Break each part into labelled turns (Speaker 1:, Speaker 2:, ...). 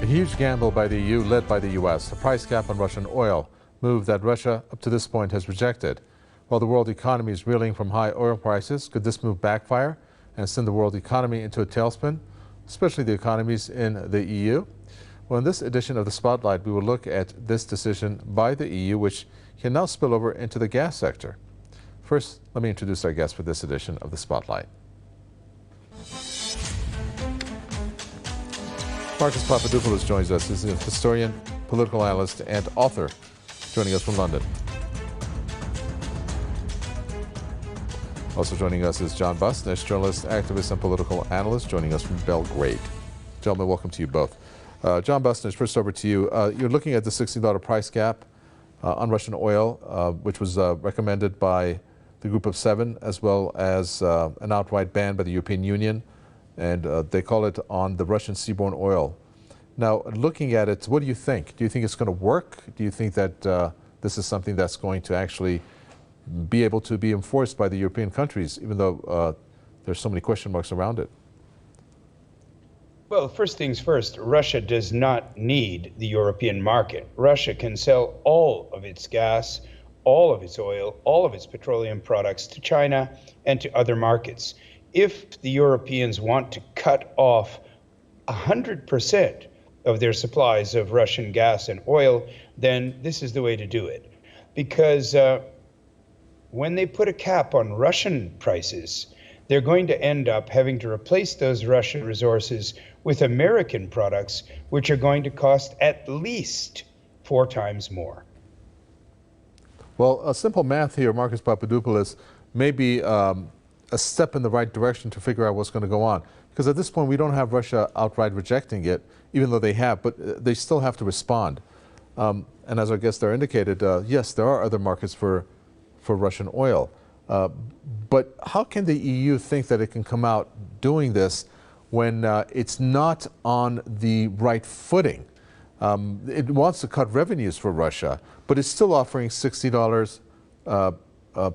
Speaker 1: huge gamble by the EU, led by the US, a price cap on Russian oil, move that Russia up to this point has rejected. While the world economy is reeling from high oil prices, could this move backfire and send the world economy into a tailspin, especially the economies in the EU? Well, in this edition of the Spotlight, we will look at this decision by the EU, which can now spill over into the gas sector. First, let me introduce our guest for this edition of the Spotlight. Marcus Papadopoulos joins us. He's a historian, political analyst, and author, joining us from London. Also joining us is John Busnich, journalist, activist, and political analyst, joining us from Belgrade. Gentlemen, welcome to you both. John Busnich, first over to you. You're looking at the $60 price cap on Russian oil, which was recommended by the Group of Seven, as well as an outright ban by the European Union, and they call it on the Russian seaborne oil. Now, looking at it, what do you think? Do you think it's going to work? Do you think that this is something that's going to actually be able to be enforced by the European countries, even though there's so many question marks around it?
Speaker 2: Well, first things first, Russia does not need the European market. Russia can sell all of its gas, all of its oil, all of its petroleum products to China and to other markets. If the Europeans want to cut off 100% of their supplies of Russian gas and oil, then this is the way to do it. Because when they put a cap on Russian prices, they're going to end up having to replace those Russian resources with American products, which are going to cost at least 4 times more.
Speaker 1: Well, a simple math here, Marcus Papadopoulos, may be a step in the right direction to figure out what's going to go on. Because at this point, we don't have Russia outright rejecting it, even though they have, but they still have to respond. And as our guest there indicated, yes, there are other markets for Russian oil. But how can the EU think that it can come out doing this when it's not on the right footing? It wants to cut revenues for Russia, but it's still offering $60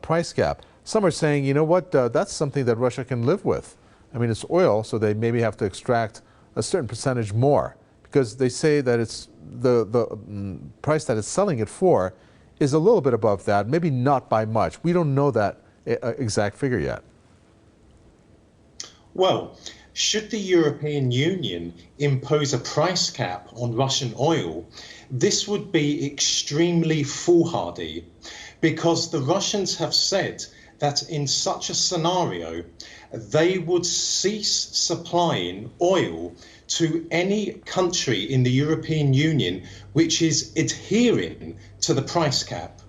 Speaker 1: price cap. Some are saying, you know what, that's something that Russia can live with. I mean, it's oil, so they maybe have to extract a certain percentage more, because they say that it's the price that it's selling it for is a little bit above that, maybe not by much. We don't know that exact figure yet.
Speaker 3: Well, should the European Union impose a price cap on Russian oil, this would be extremely foolhardy, because the Russians have said that in such a scenario, they would cease supplying oil to any country in the European Union which is adhering to the price cap.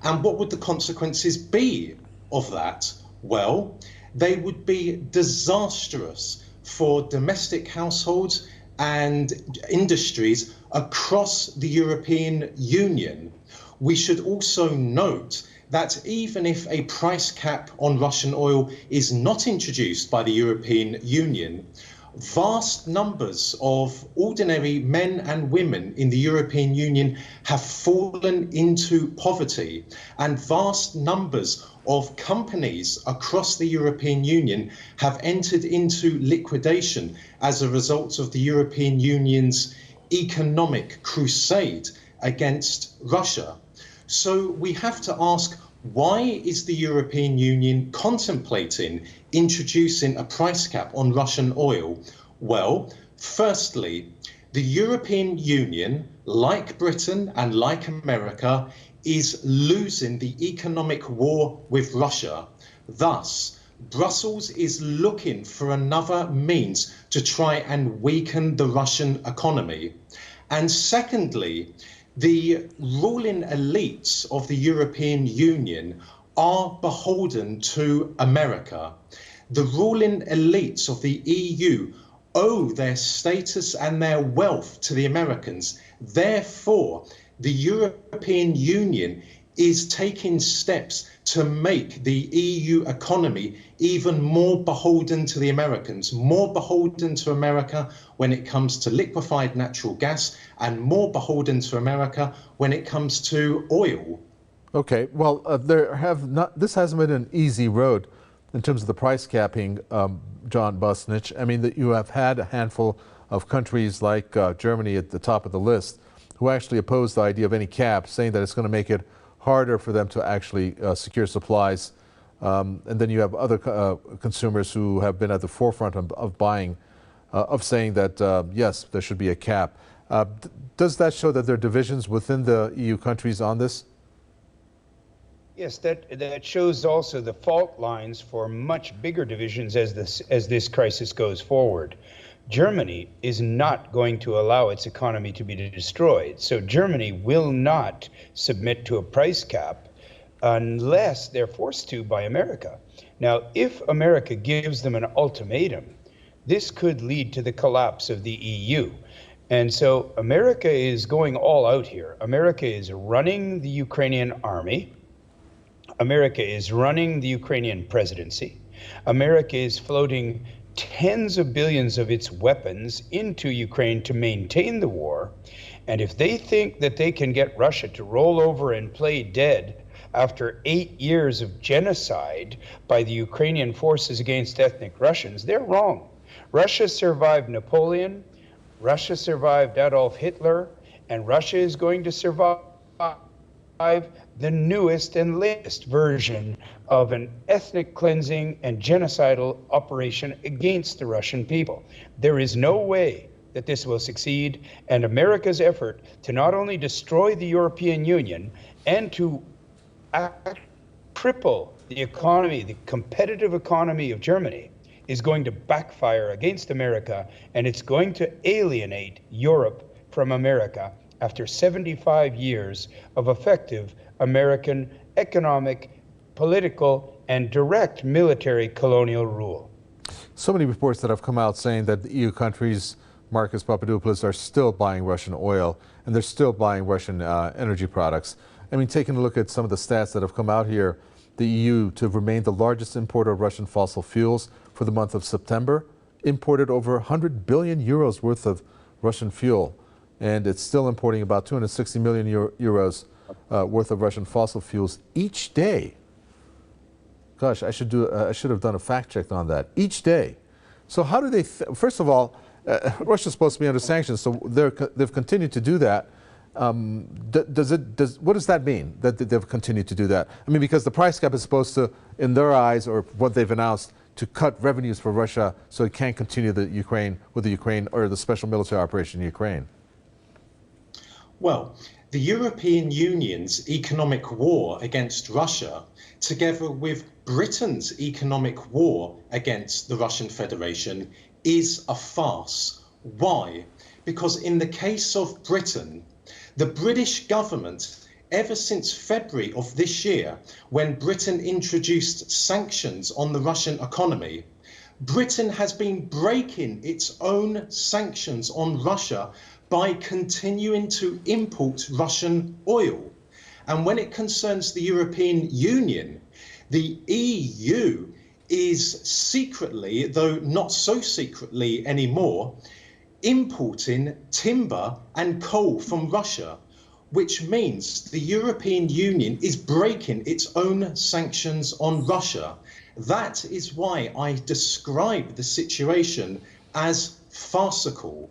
Speaker 3: And what would the consequences be of that? Well, they would be disastrous for domestic households and industries across the European Union. We should also note that even if a price cap on Russian oil is not introduced by the European Union, vast numbers of ordinary men and women in the European Union have fallen into poverty, and vast numbers of companies across the European Union have entered into liquidation as a result of the European Union's economic crusade against Russia. So we have to ask, why is the European Union contemplating introducing a price cap on Russian oil? Well, firstly, the European Union, like Britain and like America, is losing the economic war with Russia. Thus, Brussels is looking for another means to try and weaken the Russian economy. And secondly, the ruling elites of the European Union are beholden to America. The ruling elites of the EU owe their status and their wealth to the Americans. Therefore, the European Union is taking steps to make the EU economy even more beholden to the Americans, more beholden to America when it comes to liquefied natural gas, and more beholden to America when it comes to oil.
Speaker 1: Okay, well, this hasn't been an easy road in terms of the price capping, John Busnich. I mean, that you have had a handful of countries like Germany at the top of the list, who actually oppose the idea of any cap, saying that it's going to make it harder for them to actually secure supplies. And then you have other consumers who have been at the forefront of buying, of saying that, yes, there should be a cap. Does that show that there are divisions within the EU countries on this?
Speaker 2: Yes, that shows also the fault lines for much bigger divisions as this crisis goes forward. Germany is not going to allow its economy to be destroyed. So Germany will not submit to a price cap unless they're forced to by America. Now, if America gives them an ultimatum, this could lead to the collapse of the EU. And so America is going all out here. America is running the Ukrainian army. America is running the Ukrainian presidency. America is floating tens of billions of its weapons into Ukraine to maintain the war. And if they think that they can get Russia to roll over and play dead after 8 years of genocide by the Ukrainian forces against ethnic Russians, they're wrong. Russia survived Napoleon, Russia survived Adolf Hitler, and Russia is going to survive the newest and latest version of an ethnic cleansing and genocidal operation against the Russian people. There is no way that this will succeed, and America's effort to not only destroy the European Union and to cripple the economy, the competitive economy of Germany, is going to backfire against America, and it's going to alienate Europe from America after 75 years of effective American economic, political, and direct military colonial rule.
Speaker 1: So many reports that have come out saying that the EU countries, Marcus Papadopoulos, are still buying Russian oil and they're still buying Russian energy products. I mean, taking a look at some of the stats that have come out here, the EU, to remain the largest importer of Russian fossil fuels for the month of September, imported over 100 billion euros worth of Russian fuel. And it's still importing about 260 million euros worth of Russian fossil fuels each day. Gosh, I should have done a fact check on that. Each day. So how do they? First of all, Russia's supposed to be under sanctions, so they've continued to do that. What does that mean that they've continued to do that? I mean, because the price cap is supposed to, in their eyes, or what they've announced, to cut revenues for Russia so it can't continue the Ukraine or the special military operation in Ukraine.
Speaker 3: Well, the European Union's economic war against Russia, together with Britain's economic war against the Russian Federation, is a farce. Why? Because in the case of Britain, the British government, ever since February of this year, when Britain introduced sanctions on the Russian economy, Britain has been breaking its own sanctions on Russia by continuing to import Russian oil. And when it concerns the European Union, the EU is secretly, though not so secretly anymore, importing timber and coal from Russia, which means the European Union is breaking its own sanctions on Russia. That is why I describe the situation as farcical.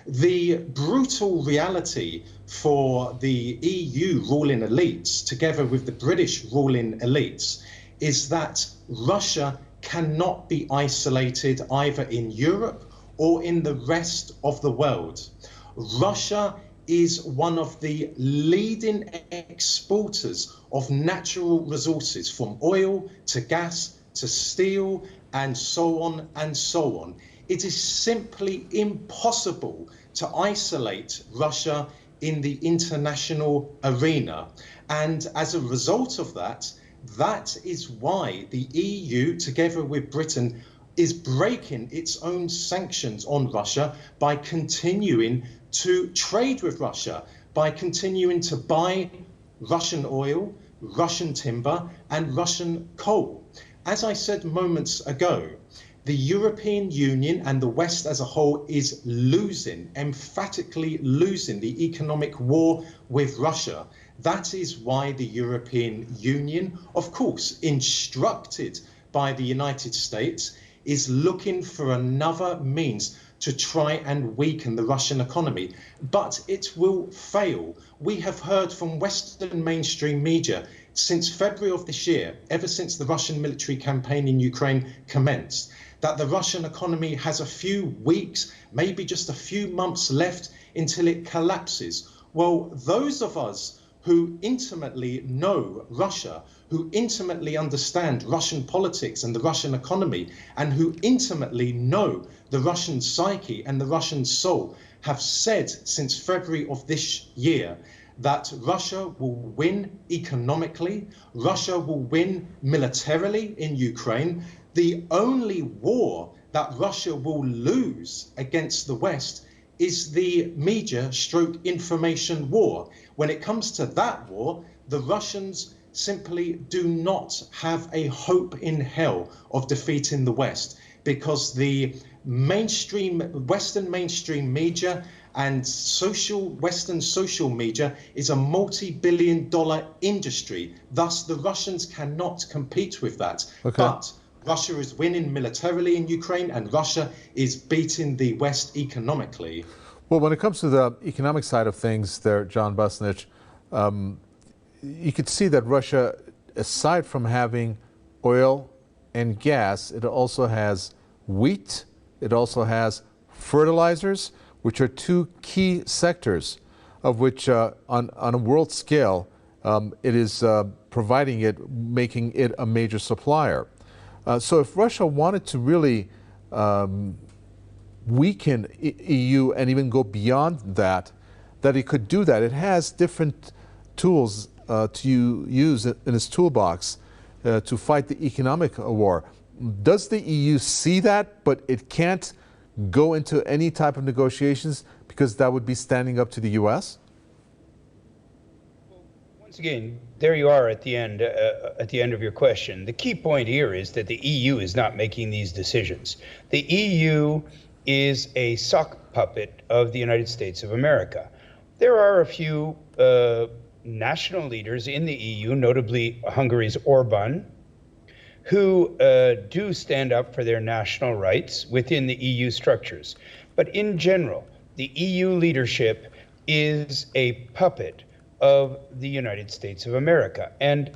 Speaker 3: The brutal reality for the EU ruling elites, together with the British ruling elites, is that Russia cannot be isolated either in Europe or in the rest of the world. Russia is one of the leading exporters of natural resources, from oil to gas to steel and so on and so on. It is simply impossible to isolate Russia in the international arena. And as a result of that, that is why the EU, together with Britain, is breaking its own sanctions on Russia by continuing to trade with Russia, by continuing to buy Russian oil, Russian timber, and Russian coal. As I said moments ago, the European Union and the West as a whole is losing, emphatically losing, the economic war with Russia. That is why the European Union, of course, instructed by the United States, is looking for another means to try and weaken the Russian economy, but it will fail. We have heard from Western mainstream media since February of this year, ever since the Russian military campaign in Ukraine commenced, that the Russian economy has a few weeks, maybe just a few months left until it collapses. Well, those of us who intimately know Russia, who intimately understand Russian politics and the Russian economy, and who intimately know the Russian psyche and the Russian soul, have said since February of this year that Russia will win economically, Russia will win militarily in Ukraine. The only war that Russia will lose against the West is the media stroke information war. When it comes to that war, the Russians simply do not have a hope in hell of defeating the West, because the Western mainstream media and Western social media is a multi-billion-dollar industry. Thus, the Russians cannot compete with that.
Speaker 1: Okay.
Speaker 3: But Russia is winning militarily in Ukraine, and Russia is beating the West economically.
Speaker 1: Well, when it comes to the economic side of things there, John Busnich, you could see that Russia, aside from having oil and gas, it also has wheat, it also has fertilizers, which are two key sectors of which on a world scale, it is providing it, making it a major supplier. So if Russia wanted to really weaken EU and even go beyond that it could do that. It has different tools to use in its toolbox to fight the economic war. Does the EU see that, but it can't go into any type of negotiations because that would be standing up to the US?
Speaker 2: Once again, there you are at the end of your question. The key point here is that the EU is not making these decisions. The EU is a sock puppet of the United States of America. There are a few national leaders in the EU, notably Hungary's Orban, who do stand up for their national rights within the EU structures. But in general, the EU leadership is a puppet of the United States of America. And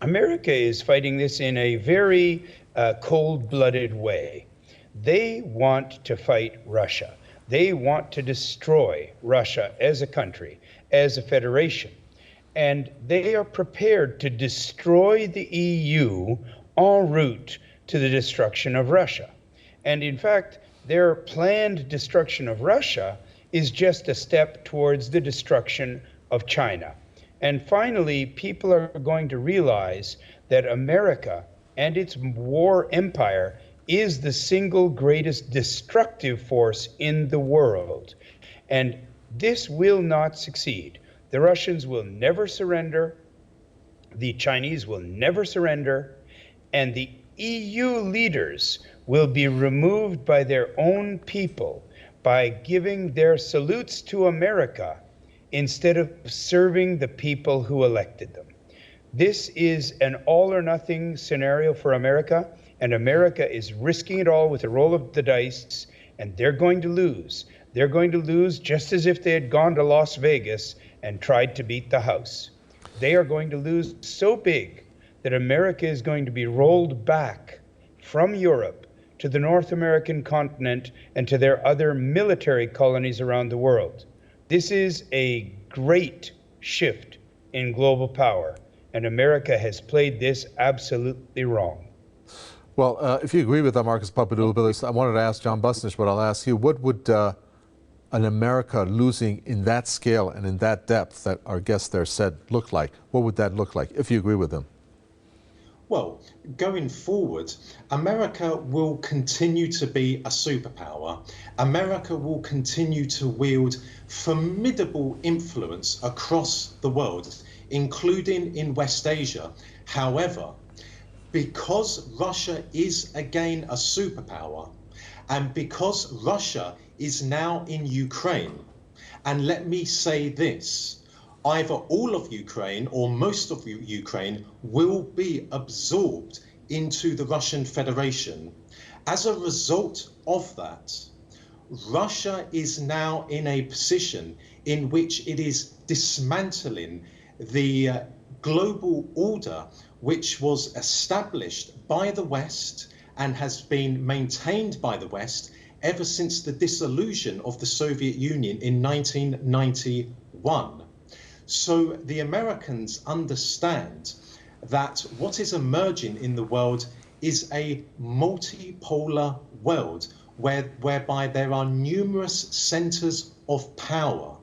Speaker 2: America is fighting this in a very cold-blooded way. They want to fight Russia. They want to destroy Russia as a country, as a federation. And they are prepared to destroy the EU en route to the destruction of Russia. And in fact, their planned destruction of Russia is just a step towards the destruction of China. And finally, people are going to realize that America and its war empire is the single greatest destructive force in the world. And this will not succeed. The Russians will never surrender, the Chinese will never surrender, and the EU leaders will be removed by their own people by giving their salutes to America instead of serving the people who elected them. This is an all or nothing scenario for America, and America is risking it all with a roll of the dice, and they're going to lose. They're going to lose just as if they had gone to Las Vegas and tried to beat the house. They are going to lose so big that America is going to be rolled back from Europe to the North American continent and to their other military colonies around the world. This is a great shift in global power, and America has played this absolutely wrong.
Speaker 1: Well, if you agree with that, Marcus Papadopoulos, I wanted to ask John Busnich, but I'll ask you, what would an America losing in that scale and in that depth that our guest there said look like? What would that look like, if you agree with him?
Speaker 3: Well, going forward, America will continue to be a superpower. America will continue to wield formidable influence across the world, including in West Asia. However, because Russia is again a superpower, and because Russia is now in Ukraine, and let me say this, either all of Ukraine or most of Ukraine will be absorbed into the Russian Federation. As a result of that, Russia is now in a position in which it is dismantling the global order which was established by the West and has been maintained by the West ever since the dissolution of the Soviet Union in 1991. So the Americans understand that what is emerging in the world is a multipolar world whereby there are numerous centers of power,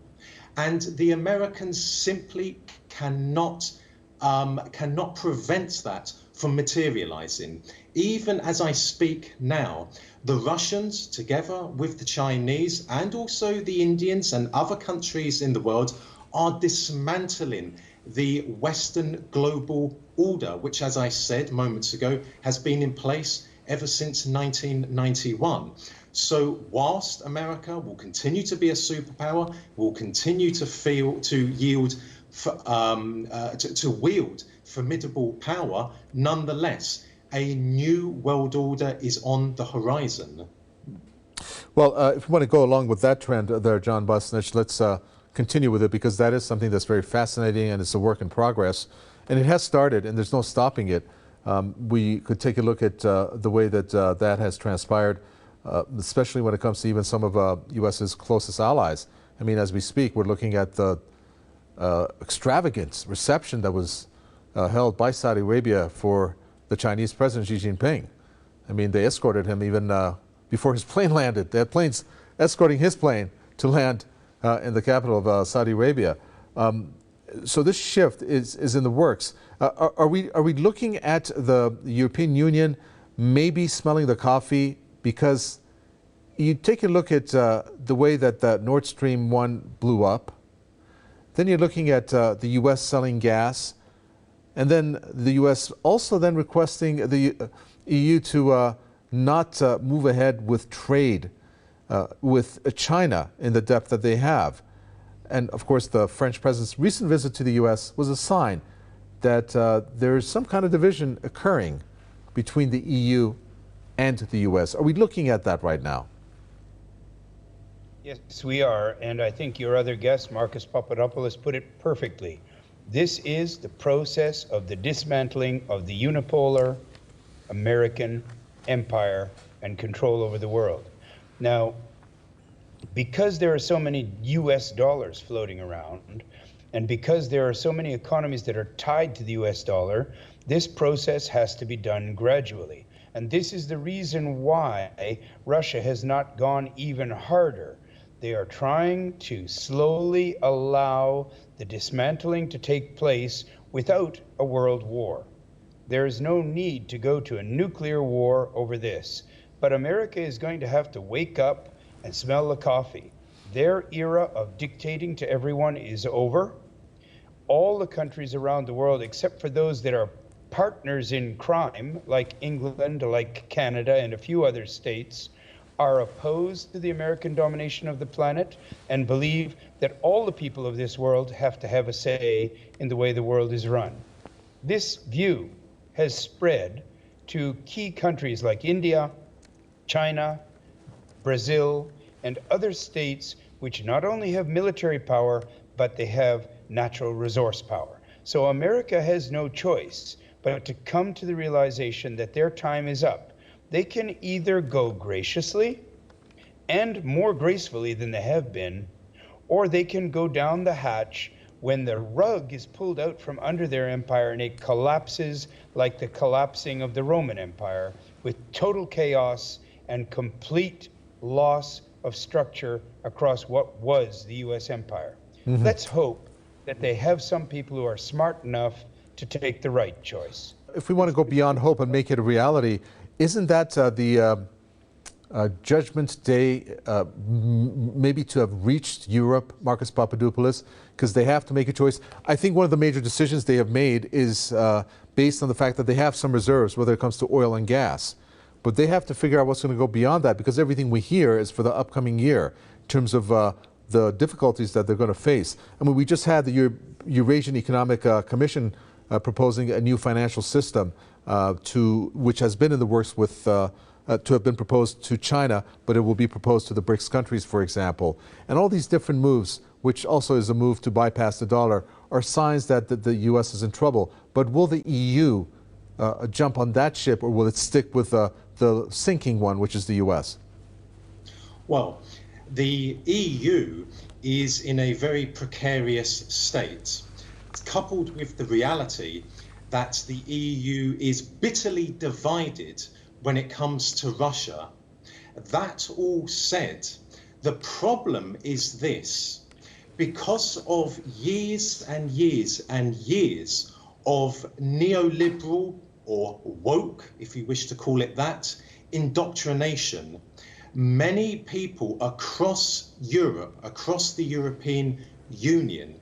Speaker 3: and the Americans simply cannot prevent that from materializing. Even as I speak now, the Russians, together with the Chinese and also the Indians and other countries in the world, are dismantling the Western global order, which, as I said moments ago, has been in place ever since 1991. So whilst America will continue to be a superpower, will continue to wield formidable power, nonetheless, a new world order is on the horizon.
Speaker 1: Well, if we want to go along with that trend there, John Bosnich, let's continue with it, because that is something that's very fascinating and it's a work in progress. And it has started, and there's no stopping it. We could take a look at the way that that has transpired, especially when it comes to even some of U.S.'s closest allies. I mean, as we speak, we're looking at the extravagant reception that was held by Saudi Arabia for the Chinese President Xi Jinping. I mean, they escorted him even before his plane landed. They had planes escorting his plane to land in the capital of Saudi Arabia. So this shift is in the works. Are we looking at the European Union maybe smelling the coffee? Because you take a look at the way that the Nord Stream 1 blew up. Then you're looking at the U.S. selling gas. And then the U.S. also then requesting the EU to not move ahead with trade with China in the depth that they have. And of course, the French president's recent visit to the U.S. was a sign that there is some kind of division occurring between the EU and the U.S. Are we looking at that right now?
Speaker 2: Yes, we are. And I think your other guest, Marcus Papadopoulos, put it perfectly. This is the process of the dismantling of the unipolar American empire and control over the world. Now, because there are so many US dollars floating around, and because there are so many economies that are tied to the US dollar, this process has to be done gradually. And this is the reason why Russia has not gone even harder. They are trying to slowly allow the dismantling to take place without a world war. There is no need to go to a nuclear war over this, but America is going to have to wake up and smell the coffee. Their era of dictating to everyone is over. All the countries around the world, except for those that are partners in crime, like England, like Canada, and a few other states, are opposed to the American domination of the planet and believe that all the people of this world have to have a say in the way the world is run. This view has spread to key countries like India, China, Brazil, and other states which not only have military power, but they have natural resource power. So America has no choice but to come to the realization that their time is up. They can either go graciously and more gracefully than they have been, or they can go down the hatch when the rug is pulled out from under their empire and it collapses like the collapsing of the Roman Empire, with total chaos and complete loss of structure across what was the US empire. Mm-hmm. Let's hope that they have some people who are smart enough to take the right choice.
Speaker 1: If we want to go beyond hope and make it a reality, isn't that the Judgment Day maybe to have reached Europe, Marcus Papadopoulos, because they have to make a choice? I think one of the major decisions they have made is based on the fact that they have some reserves, whether it comes to oil and gas. But they have to figure out what's going to go beyond that, because everything we hear is for the upcoming year in terms of the difficulties that they're going to face. I mean, we just had the Eurasian Economic Commission proposing a new financial system which has been in the works with to have been proposed to China, but it will be proposed to the BRICS countries, for example. And all these different moves, which also is a move to bypass the dollar, are signs that the U.S. is in trouble. But will the EU jump on that ship, or will it stick with the sinking one, which is the U.S.?
Speaker 3: Well, the EU is in a very precarious state, coupled with the reality that the EU is bitterly divided when it comes to Russia. That all said, the problem is this: because of years and years and years of neoliberal, or woke, if you wish to call it that, indoctrination, many people across Europe, across the European Union,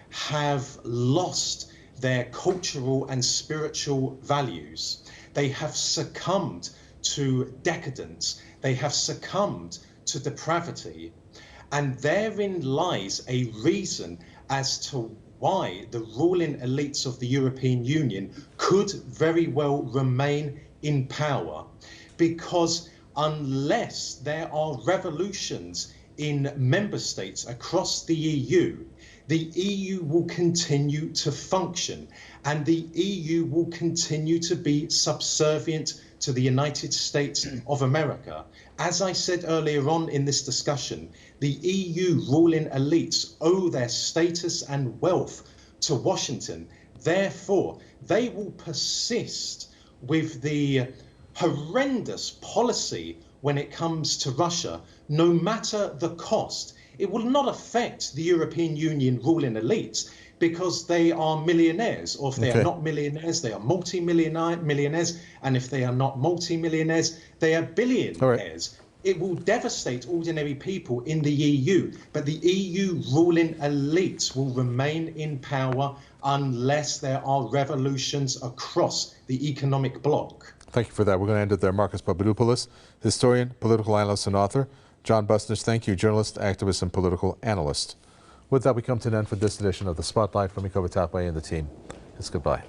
Speaker 3: have lost their cultural and spiritual values. They have succumbed to decadence. They have succumbed to depravity. And therein lies a reason as to why the ruling elites of the European Union could very well remain in power. Because unless there are revolutions in member states across the EU will continue to function, and the EU will continue to be subservient to the United States of America. As I said earlier on in this discussion, the EU ruling elites owe their status and wealth to Washington. Therefore, they will persist with the horrendous policy when it comes to Russia, no matter the cost. It will not affect the European Union ruling elites because they are millionaires, or if they are not millionaires, they are multi-millionaires, and if they are not multi-millionaires, they are billionaires. It will devastate ordinary people in the EU, but the EU ruling elites will remain in power unless there are revolutions across the economic bloc.
Speaker 1: Thank you for that. We're going to end it there. Marcus Papadopoulos, historian, political analyst, and author. John Busnich, thank you, journalist, activist, and political analyst. With that, we come to an end for this edition of The Spotlight. From me, Tapway, and the team. It's goodbye.